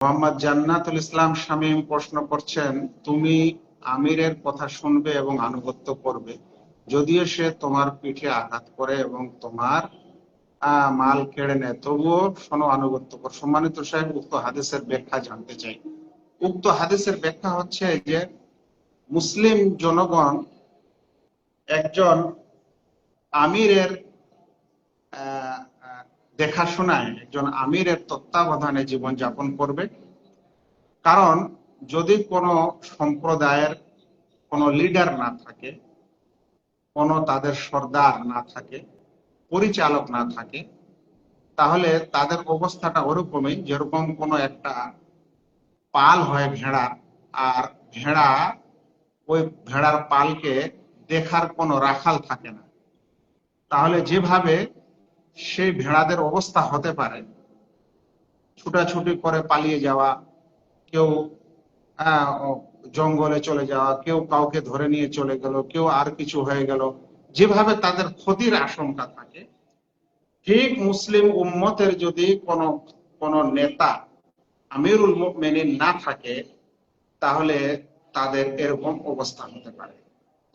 মোহাম্মদ জান্নাতুল ইসলাম শামীম প্রশ্ন করছেন, তুমি আমিরের কথা শুনবে এবং আনুগত্য করবে যদিও সে তোমার পিঠে আঘাত করে এবং তোমার মাল কেড়ে নেয়, তবুও শোনো, আনুগত্য কর। সম্মানিত সাহেব, উক্ত হাদিসের ব্যাখ্যা জানতে চাই। উক্ত হাদিসের ব্যাখ্যা হচ্ছে যে মুসলিম জনগণ একজন আমিরের আহ আহ, দেখাশোনায়, একজন আমিরের তত্ত্বাবধানে জীবনযাপন করবে। কারণ যদি কোনো সম্প্রদায়ের কোনো লিডার না থাকে, কোনো তাদের সর্দার না থাকে, পরিচালক না থাকে, তাহলে তাদের অবস্থাটা ওরকমই যেরকম কোনো একটা পাল হয় ভেড়ার, আর ভেড়া, ওই ভেড়ার পালকে দেখার কোনো রাখাল থাকে না। তাহলে যেভাবে সেই ভেড়াদের অবস্থা হতে পারে, ছুটাছুটি করে পালিয়ে যাওয়া, কেউ জঙ্গলে চলে যাওয়া, কেউ কাউকে ধরে নিয়ে চলে গেল, কেউ আর কিছু হয়ে গেল, যেভাবে তাদের ক্ষতির আশঙ্কা থাকে, ঠিক মুসলিম উম্মতের যদি কোন কোন নেতা, আমিরুল মুমিনিন না থাকে, তাহলে তাদের এরকম অবস্থা হতে পারে।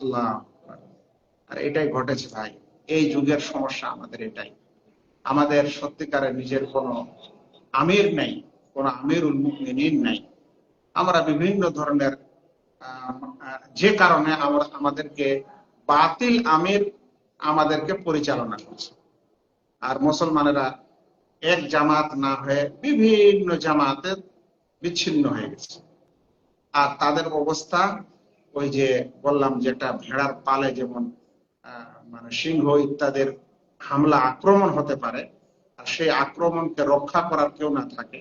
আল্লাহ আকবার। আর এটাই ঘটেছে ভাই, এই যুগের সমস্যা আমাদের এটাই। আমাদের সত্যিকারের নিজের কোনো আমির নেই, কোনো আমিরুল মুমিনিন নাই। আমরা বিভিন্ন ধরনের যে কারণে আমরা আমাদেরকে বাতিল আমির আমাদেরকে পরিচালনা করছে। আর মুসলমানেরা এক জামাত না হয়ে বিভিন্ন জামাতে বিচ্ছিন্ন হয়ে গেছে। আর তাদের অবস্থা ওই যে বললাম, যেটা ভেড়ার পালে যেমন মানে সিংহ ইত্যাদির হামলা আক্রমণ হতে পারে, আর সেই আক্রমণকে রক্ষা করার কেউ না থাকে,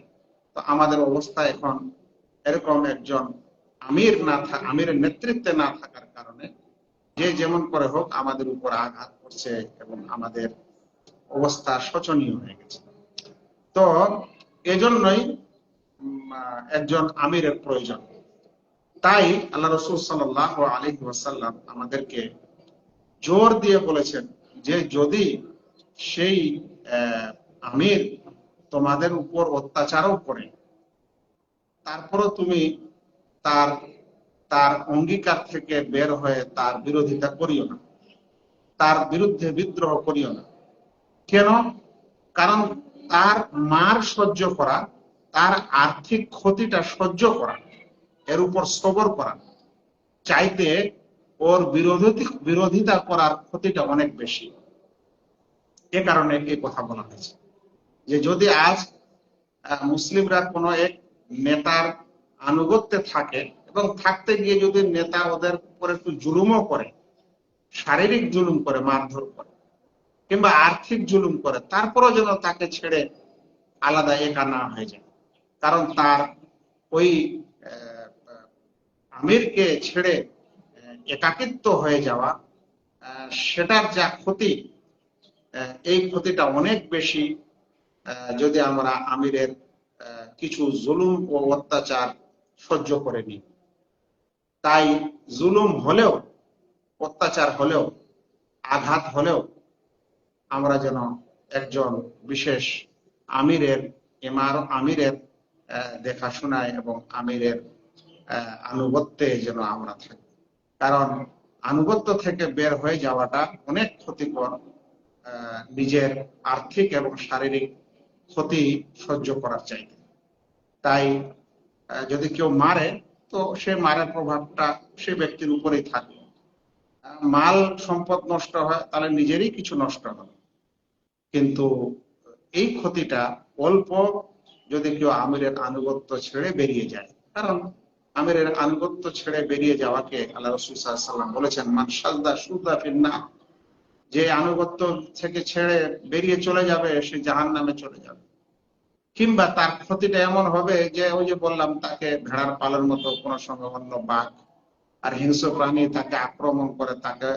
তো আমাদের অবস্থা এখন এরকম। একজন আমিরের নেতৃত্বে না থাকার কারণে যে যেমন করে হোক আমাদের উপর আঘাত করছে এবং আমাদের অবস্থা শোচনীয় হয়ে গেছে। তো এজন্যই একজন আমিরের প্রয়োজন। তাই আল্লাহ রাসূল সাল্লাল্লাহু আলাইহি ওয়াসাল্লাম আমাদেরকে জোর দিয়ে বলেছেন যে যদি সেই আমির তোমাদের উপর অত্যাচারও করে, তারপরও তুমি তার তার অঙ্গীকার থেকে বের হয়ে তার বিরোধিতা করিও না, তার বিরুদ্ধে বিদ্রোহ করিও না। কেন? কারণ তার মার সহ্য করা, তার আর্থিক ক্ষতিটা সহ্য করা, এর উপর সবর করা চাইতে ওর বিরোধিতা করার ক্ষতিটা অনেক বেশি। এ কারণে এই কথা বলা হয়েছে যে যদি আজ মুসলিমরা কোনো এক নেতার আনুগত্যে থাকে এবং থাকতে গিয়ে যদি নেতা ওদের উপর একটু জুলুমও করে, শারীরিক জুলুম করে, মারধর করে, কিংবা আর্থিক জুলুম করে, তারপরও যেন তাকে ছেড়ে আলাদা একা না হয়ে যায়। কারণ তার ওই আমিরকে ছেড়ে একাকিত্ব হয়ে যাওয়া, সেটার যা ক্ষতি, এই ক্ষতিটা অনেক বেশি যদি আমরা আমিরের কিছু জুলুম ও অত্যাচার সহ্য করে নিই। তাই জুলুম হলেও, অত্যাচার হলেও, আঘাত হলেও আমরা যেন একজন বিশেষ আমিরের আমিরের দেখাশোনায় এবং আমিরের আনুগত্যে যেন আমরা থাকি। কারণ আনুগত্য থেকে বের হয়ে যাওয়াটা অনেক ক্ষতিকর, নিজের আর্থিক এবং শারীরিক ক্ষতি সহ্য করার চাইতে। তাই যদি কেউ মারে, তো সে মারের প্রভাবটা সে ব্যক্তির উপরেই থাকে। মাল সম্পদ নষ্ট হয়, তাহলে নিজেরই কিছু নষ্ট হয়, কিন্তু এই ক্ষতিটা অল্প যদি কেউ আমিরের আনুগত্য ছেড়ে বেরিয়ে যায়। কারণ আমিরের আনুগত্য ছেড়ে বেরিয়ে যাওয়াকে আল্লাহ রাসূল সাল্লাল্লাহু আলাইহি ওয়াসাল্লাম বলেছেন, মান শাদ্দা শুদ্দা ফিন্নার, যে আনুগত্য থেকে ছেড়ে বেরিয়ে চলে যাবে সে জাহান্নামে চলে যাবে। কিংবা তার ক্ষতিটা এমন হবে যে ওই যে বললাম, তাকে ভেড়ার পালের মতো কোনো সময় অন্য বাঘ আর হিংস্র প্রাণী তাকে আক্রমণ করে তাকে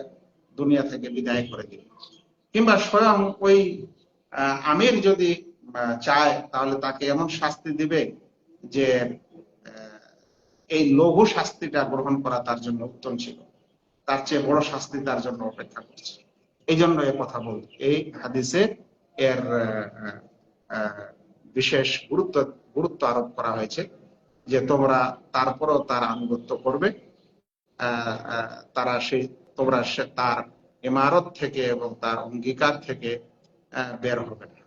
দুনিয়া থেকে বিদায় করে দিবে। কিংবা স্বয়ং ওই আমির যদি চায়, তাহলে তাকে এমন শাস্তি দিবে যে এই লঘু শাস্তিটা গ্রহণ করা তার জন্য উত্তম ছিল, তার চেয়ে বড় শাস্তি তার জন্য অপেক্ষা করছে। এই জন্য এ কথা বলতে, এই হাদিসে এর বিশেষ গুরুত্ব আরোপ করা হয়েছে যে তোমরা তারপরও তার আনুগত্য করবে, তারা সেই তোমরা তার ইমারত থেকে এবং তার অঙ্গীকার থেকে বের হবে না।